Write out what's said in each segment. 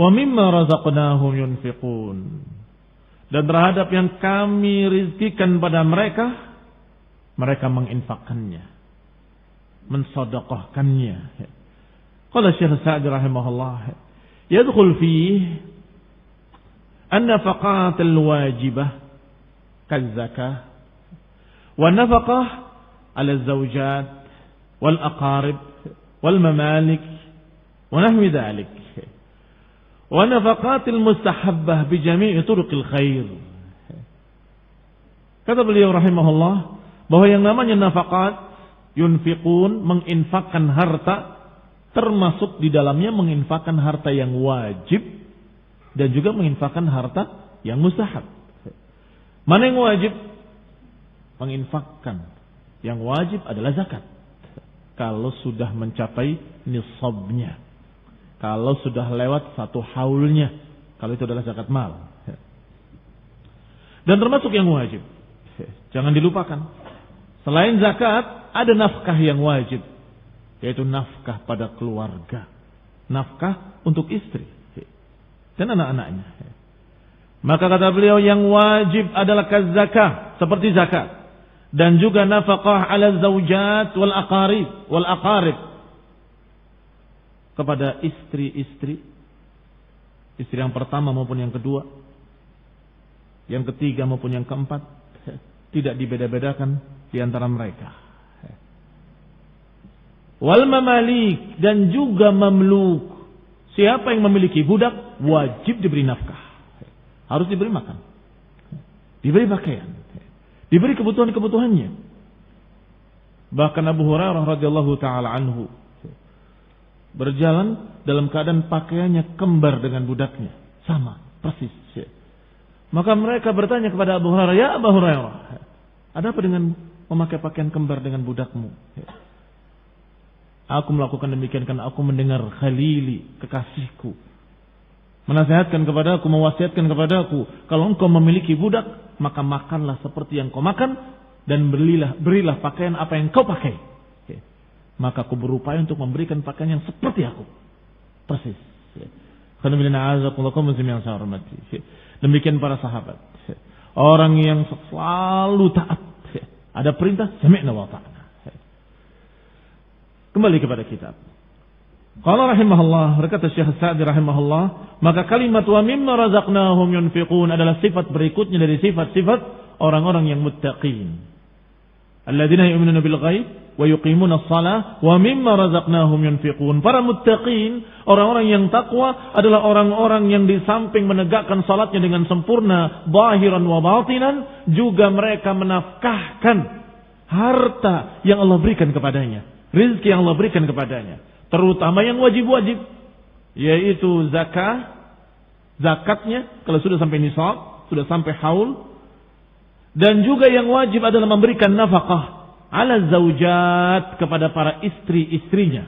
wa mimma razaqnahum yunfiqun. Dan terhadap yang kami rizkikan pada mereka, mereka menginfakkannya, mensedekahkannya. Qala Syekh Sa'di rahimahullah, yadkhul fihi an-nafaqat al-wajibah kaz-zakah wa nafaqah 'ala az-zawjat wal aqarib wal mamalik wa nahwi dhalik. Wa nafaqatil mustahabbah bi jami'i turuqil khair. Kata beliau rahimahullah bahwa yang namanya nafaqat, yunfiqun, menginfakkan harta, termasuk di dalamnya menginfakkan harta yang wajib dan juga menginfakkan harta yang mustahab. Mana yang wajib? Menginfakkan. Yang wajib adalah zakat. Kalau sudah mencapai nisabnya. Kalau sudah lewat 1 haulnya, kalau itu adalah zakat mal. Dan termasuk yang wajib, jangan dilupakan. Selain zakat, ada nafkah yang wajib, yaitu nafkah pada keluarga, nafkah untuk istri dan anak-anaknya. Maka kata beliau yang wajib adalah zakah, seperti zakat, dan juga nafkah ala zaujat wal aqarib, kepada istri-istri, istri yang pertama maupun yang kedua, yang ketiga maupun yang keempat, tidak dibeda-bedakan di antara mereka. Wal mamalik, dan juga mamluk. Siapa yang memiliki budak wajib diberi nafkah, harus diberi makan, diberi pakaian, diberi kebutuhan-kebutuhannya. Bahkan Abu Hurairah radhiyallahu taala anhu berjalan dalam keadaan pakaiannya kembar dengan budaknya, sama persis. Maka mereka bertanya kepada Abu Hurairah, "Ya Abu Hurairah, ada apa dengan memakai pakaian kembar dengan budakmu?" "Aku melakukan demikian karena aku mendengar Khalili, kekasihku, menasihatkan kepadaku, mewasiatkan kepadaku, kalau engkau memiliki budak, maka makanlah seperti yang kau makan dan berilah pakaian apa yang kau pakai. Maka aku berupaya untuk memberikan pakaian yang seperti aku, persis." Demikian para sahabat, orang yang selalu taat. Ada perintah, sami'na wa ta'na. Kembali kepada kitab. Qala rahimahullah, berkata Syekh Sa'di rahimahullah, maka kalimat wa mimma razaqnahum yunfiqun adalah sifat berikutnya dari sifat-sifat orang-orang yang muttaqin. Alladzina yu'minuna bil ghaib wa yuqimuna shalah wa mimma razaqnahum yunfiqun. Para muttaqin, orang-orang yang takwa adalah orang-orang yang di samping menegakkan salatnya dengan sempurna, zahiran wa batinan, juga mereka menafkahkan harta yang Allah berikan kepadanya, rezeki yang Allah berikan kepadanya, terutama yang wajib-wajib, yaitu zakatnya kalau sudah sampai nisab, sudah sampai haul. Dan juga yang wajib adalah memberikan nafkah ala zaujat, kepada para istri-istrinya,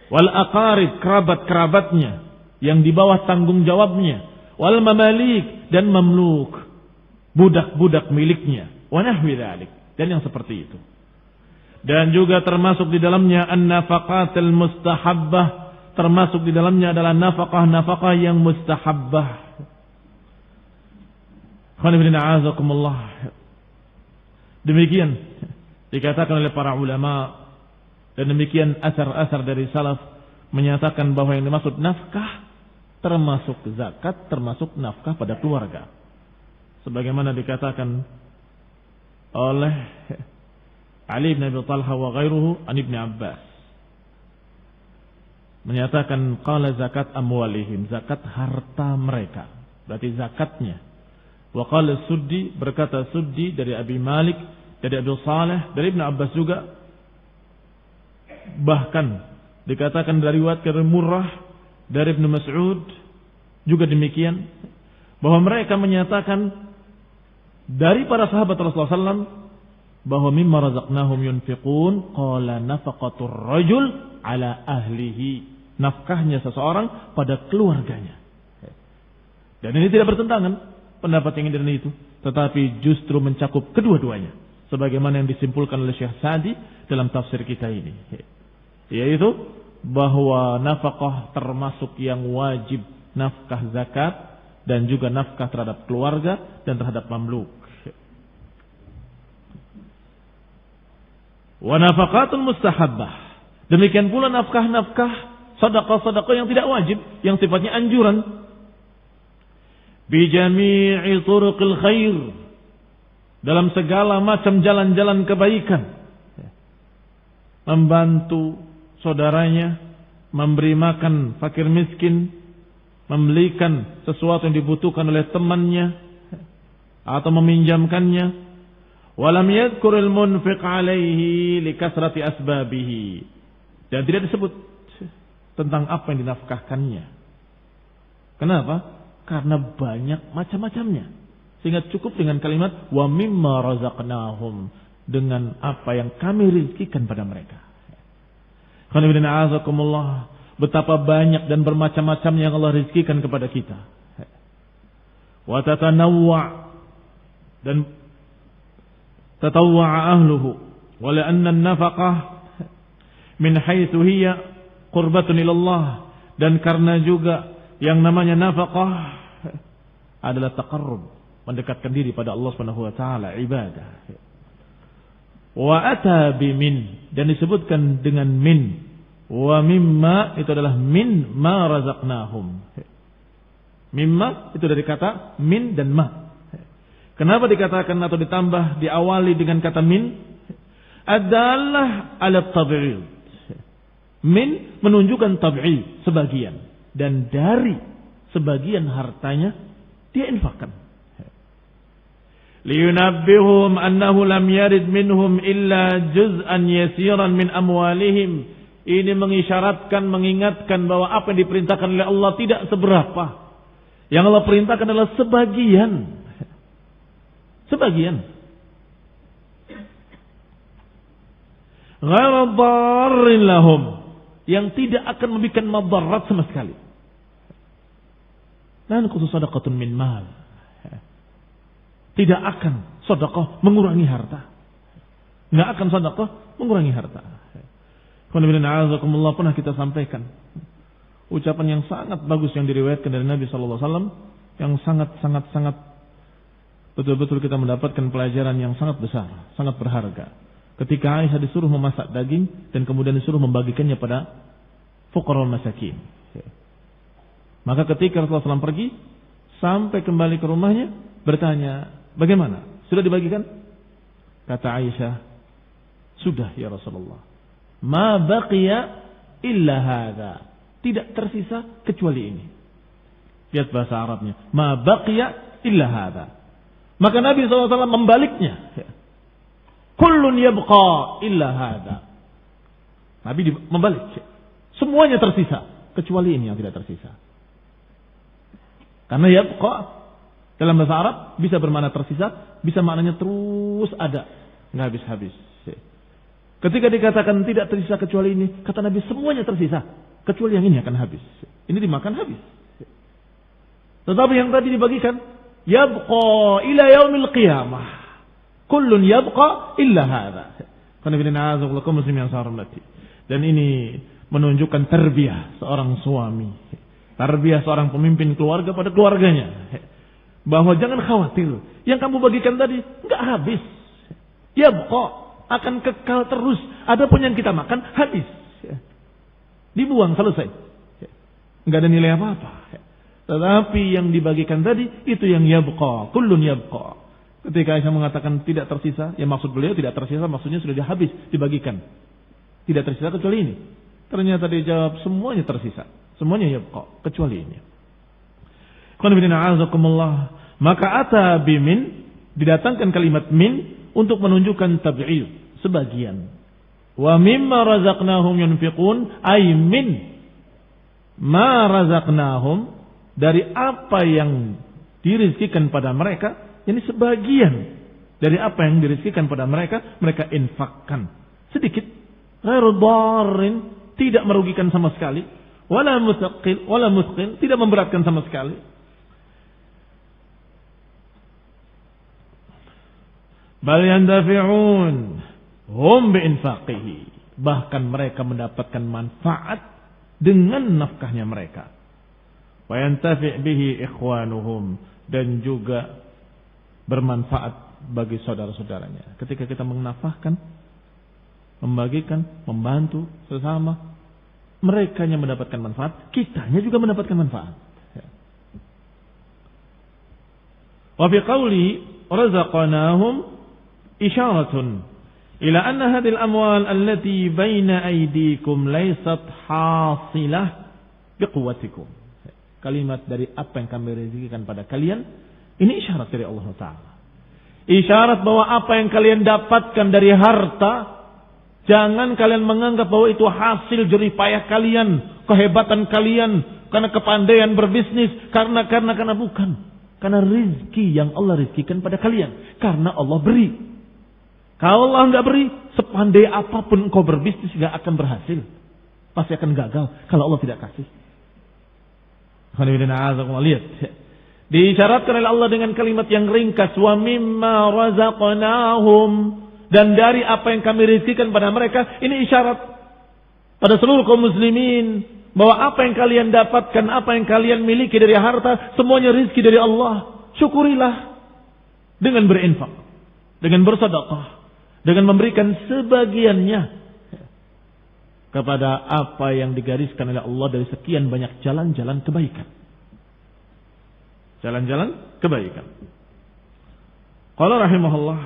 wal aqarib, kerabat-kerabatnya yang di bawah tanggung jawabnya, wal mamalik, dan mamluk, budak-budak miliknya, wa nahwi dzalik, dan yang seperti itu. Dan juga termasuk di dalamnya an-nafaqatul mustahabbah, termasuk di dalamnya adalah nafkah-nafkah yang mustahabbah. Demikian dikatakan oleh para ulama, dan demikian asar-asar dari salaf menyatakan bahwa yang dimaksud nafkah termasuk zakat, termasuk nafkah pada keluarga, sebagaimana dikatakan oleh Ali bin Abi Talha wa ghairuhu an Ibnu Abbas, menyatakan qala zakat amwalihim, zakat harta mereka, berarti zakatnya. Wa qala Suddi, berkata Suddi dari Abi Malik, dari Abi Saleh, dari Ibnu Abbas juga. Bahkan dikatakan dari riwayat Murrah dari Ibnu Mas'ud juga demikian, bahwa mereka menyatakan dari para sahabat Rasulullah SAW bahwa mimma razaqnahum yunfiqun, qala nafaqatur rajul ala ahlihi, nafkahnya seseorang pada keluarganya. Dan ini tidak bertentangan pendapat yang ini itu, tetapi justru mencakup kedua-duanya, sebagaimana yang disimpulkan oleh Syekh Sa'di dalam tafsir kita ini, yaitu bahwa nafkah termasuk yang wajib nafkah zakat dan juga nafkah terhadap keluarga dan terhadap mamluk. Wa nafaqatul mustahabbah. Demikian pula nafkah-nafkah sedekah-sedekah yang tidak wajib, yang sifatnya anjuran. Bi jami'i turuqil khair. Dalam segala macam jalan-jalan kebaikan. Membantu saudaranya, memberi makan fakir miskin, membelikan sesuatu yang dibutuhkan oleh temannya atau meminjamkannya. Walam yadhkuril munfiq alaihi likasrati asbabihi. Dan tidak disebut tentang apa yang dinafkahkannya. Kenapa? Karena banyak macam-macamnya. Sehingga cukup dengan kalimat wa mimma razaqnahum, dengan apa yang kami rizkikan pada mereka. Betapa banyak dan bermacam-macam yang Allah rizkikan kepada kita. Wa tatanawwa, dan tatawwa'a ahluhu, wa la'anna an-nafaqah min haitsu hiya qurbatun ila Allah, dan karena juga yang namanya nafaqah adalah taqarrub, mendekatkan diri pada Allah Subhanahu wa taala, ibadah. Wa ata bimin, dan disebutkan dengan min. Wa mimma itu adalah min ma razaqnahum. Mimma itu dari kata min dan ma. Kenapa dikatakan atau ditambah diawali dengan kata min? Adalah ala tab'id. Min menunjukkan tab'id, sebagian, dan dari sebagian hartanya dia infakkan. Liyunabbihum annahu lam yarid minhum illa juz'an yasiran min amwalihim. Ini mengisyaratkan, mengingatkan bahwa apa yang diperintahkan oleh Allah tidak seberapa. Yang Allah perintahkan adalah sebagian. Sebagian. Ghairu dharrin lahum, yang tidak akan membuat madarat sama sekali. Dan khusus sedekahun min mal. Tidak akan sedekah mengurangi harta. Enggak akan sedekah mengurangi harta. Pernah kita sampaikan ucapan yang sangat bagus yang diriwayatkan dari Nabi sallallahu alaihi wasallam, yang sangat betul-betul kita mendapatkan pelajaran yang sangat besar, sangat berharga. Ketika Aisyah disuruh memasak daging dan kemudian disuruh membagikannya pada fuqara masakin. Maka ketika Rasulullah SAW pergi, sampai kembali ke rumahnya, bertanya, bagaimana? Sudah dibagikan? Kata Aisyah, sudah ya Rasulullah. Ma baqiya illa hadha. Tidak tersisa kecuali ini. Lihat bahasa Arabnya. Ma baqiya illa hadha. Maka Nabi SAW membaliknya. Kullun yabqa illa hadha. Nabi membalik. Semuanya tersisa kecuali ini yang tidak tersisa. Karena yabqa dalam bahasa Arab bisa bermakna tersisa, bisa maknanya terus ada, nggak habis-habis. Ketika dikatakan tidak tersisa kecuali ini, kata Nabi semuanya tersisa kecuali yang ini akan habis. Ini dimakan habis. Tetapi yang tadi dibagikan, yabqa ila yaumil qiyamah. Kullun yabqa illa hadza. Dan ini menunjukkan tarbiyah seorang suami, tarbiyah seorang pemimpin keluarga pada keluarganya. Bahwa jangan khawatir, yang kamu bagikan tadi enggak habis. Yabqa, akan kekal terus. Adapun yang kita makan habis, dibuang, selesai, enggak ada nilai apa-apa. Tetapi yang dibagikan tadi itu yang yabqa, kullun yabqa. Ketika Aisyah mengatakan tidak tersisa, ya maksud beliau tidak tersisa, maksudnya sudah habis dibagikan, tidak tersisa kecuali ini. Ternyata dia jawab semuanya tersisa, semuanya yabqa kecuali ini. Maka ata bimin, didatangkan kalimat min untuk menunjukkan tab'id, sebagian. Wa mimma razaqnahum yunfiqun, ay min ma razaqnahum, dari apa yang dirizkikan pada mereka, ini sebagian dari apa yang dirizkikan pada mereka, mereka infakkan sedikit. Ghairu dharrin, tidak merugikan sama sekali, wala muthqil, tidak memberatkan sama sekali. Bal yandafi'un hum biinfaqihi, bahkan mereka mendapatkan manfaat dengan nafkahnya mereka. wa yantafi' bihi ikhwanuhum, dan juga bermanfaat bagi saudara-saudaranya. Ketika kita menafahkan, membagikan, membantu sesama, merekanya mendapatkan manfaat, kitanya juga mendapatkan manfaat. Wa fi qawli razaqnahum isyaratun ila anna hadhihi al-amwal allati baina aydikum laysat hasilah biquwwatikum. Kalimat dari apa yang kami rezekikan pada kalian, ini isyarat dari Allah Ta'ala. Isyarat bahwa apa yang kalian dapatkan dari harta, jangan kalian menganggap bahwa itu hasil jerih payah kalian, kehebatan kalian, karena kepandaian berbisnis, karena bukan. Karena rizki yang Allah rizkikan pada kalian. Karena Allah beri. Kalau Allah enggak beri, sepandai apapun engkau berbisnis enggak akan berhasil. Pasti akan gagal kalau Allah tidak kasih. Lihat. Diisyaratkan oleh Allah dengan kalimat yang ringkas. Wa mimma razaqnahum. Dan dari apa yang kami rizkikan pada mereka. Ini isyarat pada seluruh kaum muslimin. Bahwa apa yang kalian dapatkan, apa yang kalian miliki dari harta, semuanya rizki dari Allah. Syukurilah dengan berinfak, dengan bersedekah, dengan memberikan sebagiannya kepada apa yang digariskan oleh Allah dari sekian banyak jalan-jalan kebaikan. Jalan-jalan kebaikan. Qala rahimahullah,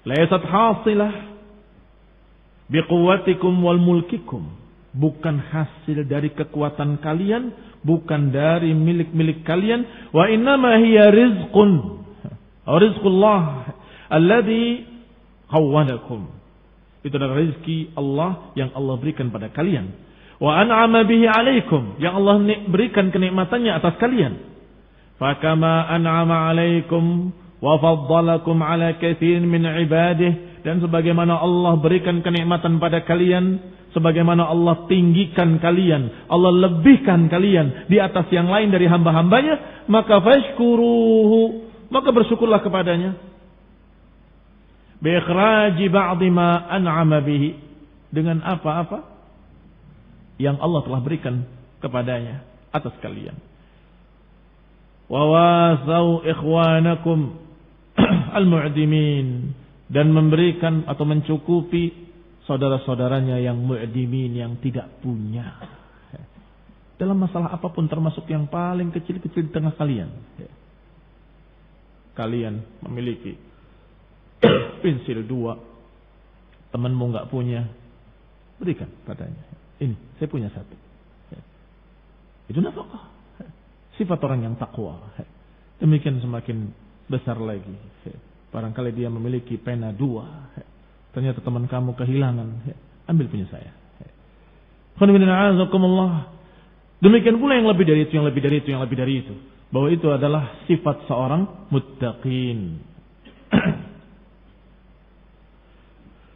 laysat hasilah biquwwatikum wal mulkikum. Bukan hasil dari kekuatan kalian, bukan dari milik-milik kalian. Wa innama hiya rizqun, rizqullah alladhi khawwanakum. Itu adalah rezeki Allah yang Allah berikan pada kalian. Wa an'ama bihi alaikum, yang Allah berikan kenikmatannya atas kalian. Fakama an'ama alaikum wa faddalakum ala katsirin min ibadihi, dan sebagaimana Allah berikan kenikmatan pada kalian, sebagaimana Allah tinggikan kalian, Allah lebihkan kalian di atas yang lain dari hamba-hambanya, maka fashkuruhu, maka bersyukurlah kepadanya. Bi ikhraji ba'dhi ma an'ama bihi, dengan apa-apa yang Allah telah berikan kepadanya atas kalian. Wa wasau ikhwanakum al-mu'dimin, dan memberikan atau mencukupi saudara-saudaranya yang mu'dimin, yang tidak punya. Dalam masalah apapun, termasuk yang paling kecil-kecil di tengah kalian. Kalian memiliki pensil 2, temanmu enggak punya, berikan padanya. Ini, saya punya 1. Itu nafkah. Sifat orang yang takwa. Demikian semakin besar lagi. Barangkali dia memiliki pena 2. Ternyata teman kamu kehilangan, ambil punya saya. Demikian pula yang lebih dari itu, yang lebih dari itu, yang lebih dari itu. Bahwa itu adalah sifat seorang muttaqin.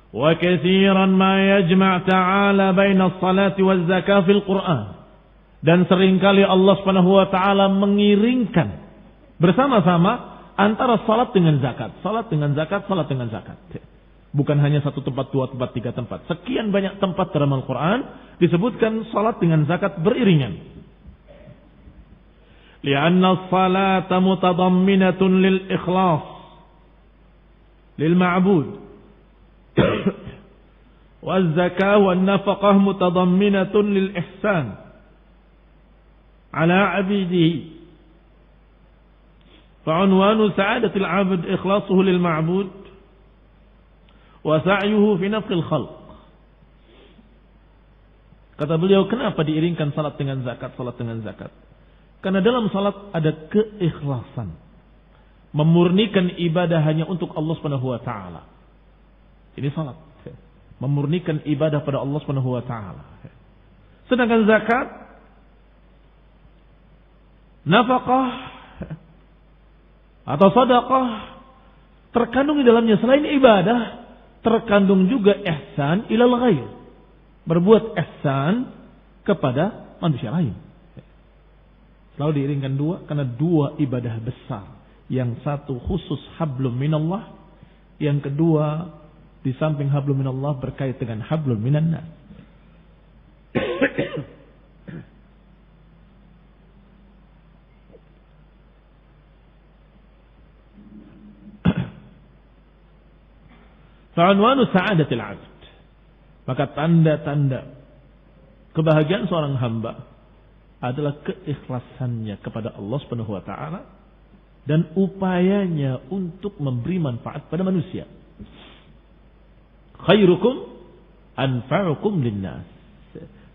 Wa katsiran ma yajma' ta'ala baina as-salati waz-zakah fil Qur'an. Dan seringkali Allah Subhanahu wa taala mengiringkan bersama-sama antara salat dengan zakat, salat dengan zakat, salat dengan zakat. Bukan hanya 1 tempat, 2 tempat, 3 tempat. Sekian banyak tempat dalam Al-Quran disebutkan salat dengan zakat beriringan. Lianna salata mutadamminatun lil ikhlas lil ma'bud. Wal zakah wal nafaqah mutadamminatun lil ihsan ala 'abidihi. Fa'unwanu sa'adatil 'abd ikhlasuhu lil ma'bud wa sa'yuhu fi nafqil khalq. Kata beliau, kenapa diiringkan salat dengan zakat, salat dengan zakat? Karena dalam salat ada keikhlasan, memurnikan ibadah hanya untuk Allah Subhanahu wa taala. Ini salat, memurnikan ibadah pada Allah Subhanahu wa taala. Sedangkan zakat, nafkah atau sedekah, terkandung di dalamnya selain ibadah, terkandung juga ihsan ilal ghair, berbuat ihsan kepada manusia lain. Selalu diiringkan 2 karena 2 ibadah besar. Yang satu khusus hablum minallah, yang kedua di samping hablum minallah berkait dengan hablum minan nas. Fa'unwanu sa'adatil 'abd. Maka tanda-tanda kebahagiaan seorang hamba adalah keikhlasannya kepada Allah Subhanahu wa taala dan upayanya untuk memberi manfaat pada manusia. Khairukum anfa'ukum linnas.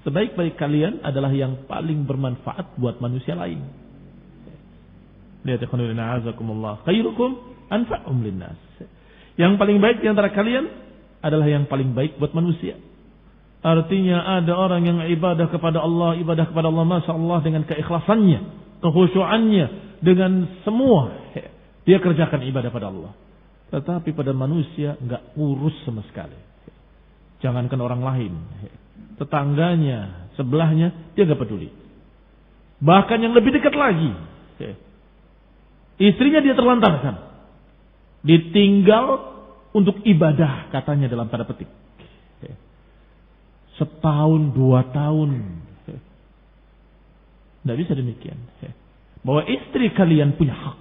Sebaik-baik kalian adalah yang paling bermanfaat buat manusia lain. Lihat ikhwanuna azakumullah. Khairukum anfa'ukum linnas. Yang paling baik di antara kalian adalah yang paling baik buat manusia. Artinya ada orang yang ibadah kepada Allah Masya Allah dengan keikhlasannya, kekhusyuannya, dengan semua dia kerjakan ibadah pada Allah. Tetapi pada manusia enggak urus sama sekali. Jangankan orang lain, tetangganya, sebelahnya, dia enggak peduli. Bahkan yang lebih dekat lagi, istrinya dia terlantarkan, ditinggal untuk ibadah katanya dalam tanda petik. Setahun, 2 tahun. Tidak bisa demikian. Bahwa istri kalian punya hak.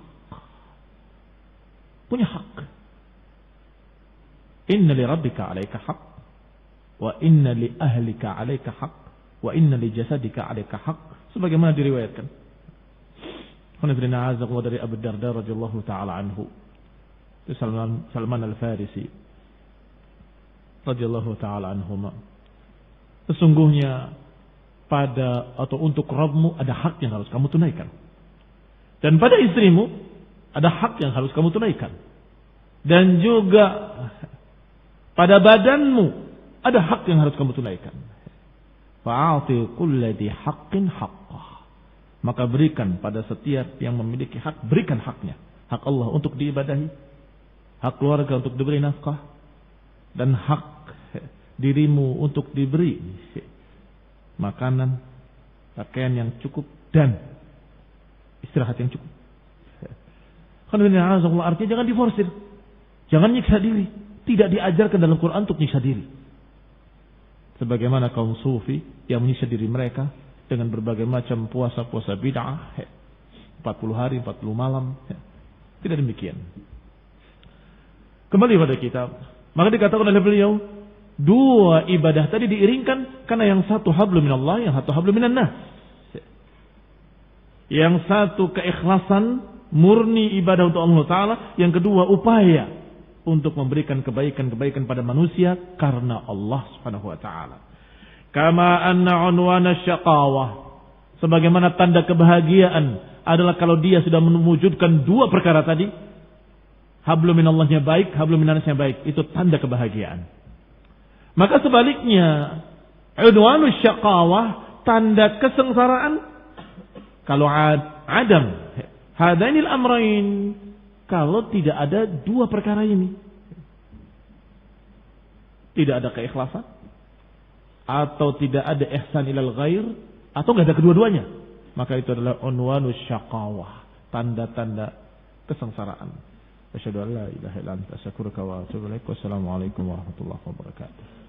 Punya hak. Inna li rabbika alaika hak. Wa inna li ahlika alaika hak. Wa inna li jasadika alaika hak. Sebagaimana diriwayatkan. Dari Abu Darda radhiyallahu ta'ala anhu. Salman al-Farisi radhiyallahu ta'ala anhuma. Sesungguhnya pada atau untuk Rabbmu ada hak yang harus kamu tunaikan. Dan pada istrimu ada hak yang harus kamu tunaikan. Dan juga pada badanmu ada hak yang harus kamu tunaikan. Fa'ati kulli dhi haqqin haqqah. Maka berikan pada setiap yang memiliki hak, berikan haknya. Hak Allah untuk diibadahi, hak keluarga untuk diberi nafkah, dan hak dirimu untuk diberi makanan, pakaian yang cukup, dan istirahat yang cukup. Artinya jangan diforsir, jangan nyiksa diri. Tidak diajarkan dalam Quran untuk nyiksa diri. Sebagaimana kaum sufi yang menyiksa diri mereka dengan berbagai macam puasa-puasa bid'ah, 40 hari, 40 malam. Tidak demikian. Kembali pada kitab. Maka dikatakan oleh beliau, 2 ibadah tadi diiringkan karena yang satu hablum minallah, yang satu hablum minan nas. Yang satu keikhlasan murni ibadah untuk Allah Ta'ala, yang kedua upaya untuk memberikan kebaikan-kebaikan pada manusia karena Allah Subhanahu wa taala. Kama anna unwana syaqawah, sebagaimana tanda kebahagiaan adalah kalau dia sudah mewujudkan 2 perkara tadi, hablum minallahnya baik, hablum minan nasnya baik, itu tanda kebahagiaan. Maka sebaliknya, udwanus syaqawah, tanda kesengsaraan, kalau adam hadainil amrain, kalau tidak ada 2 perkara ini, tidak ada keikhlasan, atau tidak ada ihsan ilal ghair, atau tidak ada kedua-duanya, maka itu adalah unwanus syaqawah, tanda-tanda kesengsaraan. Asyhadu an la ilaha illa anta astaghfiruka wa atubu ilaik. Wassalamualaikum warahmatullahi wabarakatuh.